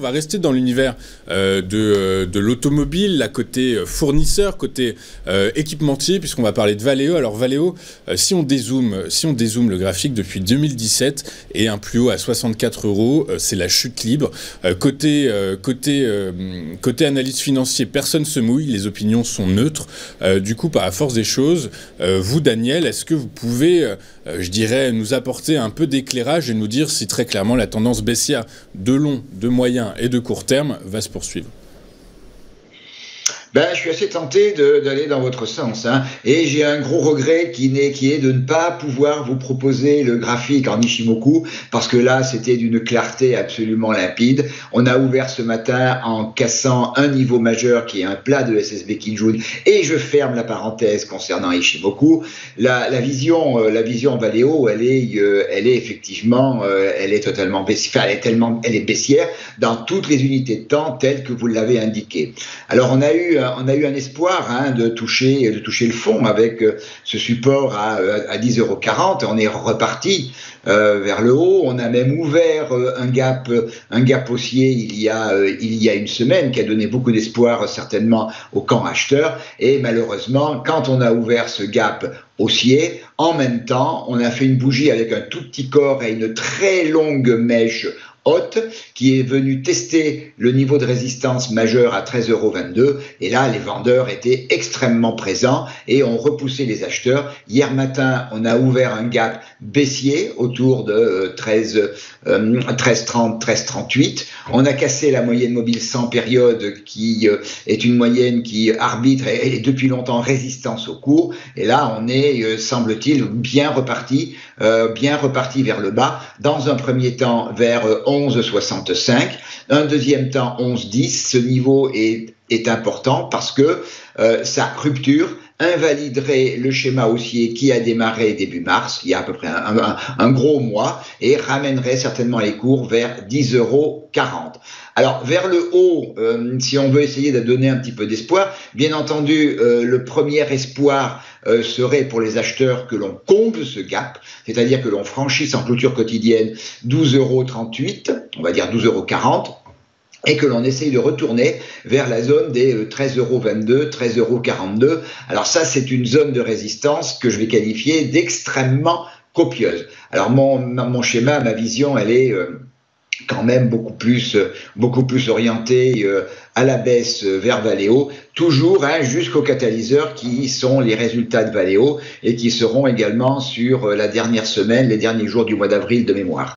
On va rester dans l'univers de l'automobile, là, côté fournisseur, côté équipementier, puisqu'on va parler de Valeo. Alors Valeo, si on dézoome le graphique depuis 2017 et un plus haut à 64 €, c'est la chute libre. Côté analyse financier, personne se mouille, les opinions sont neutres. Du coup, par la force des choses, vous, Daniel, est-ce que vous pouvez, je dirais, nous apporter un peu d'éclairage et nous dire si très clairement la tendance baissière de long, de moyen et de court terme va se poursuivre? Je suis assez tenté d'aller dans votre sens, hein. Et j'ai un gros regret qui est de ne pas pouvoir vous proposer le graphique en Ichimoku, parce que là, c'était d'une clarté absolument limpide. On a ouvert ce matin en cassant un niveau majeur qui est un plat de SSB Kijun, et je ferme la parenthèse concernant Ichimoku. La vision Valeo, elle est effectivement, elle est totalement baissière, elle est baissière dans toutes les unités de temps telles que vous l'avez indiqué. Alors on a eu un espoir, hein, de toucher le fond avec ce support à 10,40 €. On est reparti vers le haut. On a même ouvert un gap haussier il y a une semaine qui a donné beaucoup d'espoir certainement au camp acheteur. Et malheureusement, quand on a ouvert ce gap haussier, en même temps, on a fait une bougie avec un tout petit corps et une très longue mèche haute qui est venue tester le niveau de résistance majeur à 13,22 €. Et là, les vendeurs étaient extrêmement présents et ont repoussé les acheteurs. Hier matin, on a ouvert un gap baissier autour de 13,30, 13,38. On a cassé la moyenne mobile 100 périodes qui est une moyenne qui arbitre et est depuis longtemps résistance au cours. Et là, on est, semble-t-il, bien reparti vers le bas. Dans un premier temps, vers 11,65, un deuxième temps 11,10. Ce niveau est important parce que sa rupture invaliderait le schéma haussier qui a démarré début mars, il y a à peu près un gros mois, et ramènerait certainement les cours vers 10,40 €. Alors vers le haut, si on veut essayer de donner un petit peu d'espoir, bien entendu, le premier espoir serait pour les acheteurs que l'on comble ce gap, c'est-à-dire que l'on franchisse en clôture quotidienne 12,38 €, on va dire 12,40 €, et que l'on essaye de retourner vers la zone des 13,22 €, 13,42 €. Alors ça, c'est une zone de résistance que je vais qualifier d'extrêmement copieuse. Alors mon schéma, ma vision, elle est quand même beaucoup plus orientée à la baisse vers Valeo, toujours, hein, jusqu'aux catalyseurs qui sont les résultats de Valeo et qui seront également sur la dernière semaine, les derniers jours du mois d'avril de mémoire.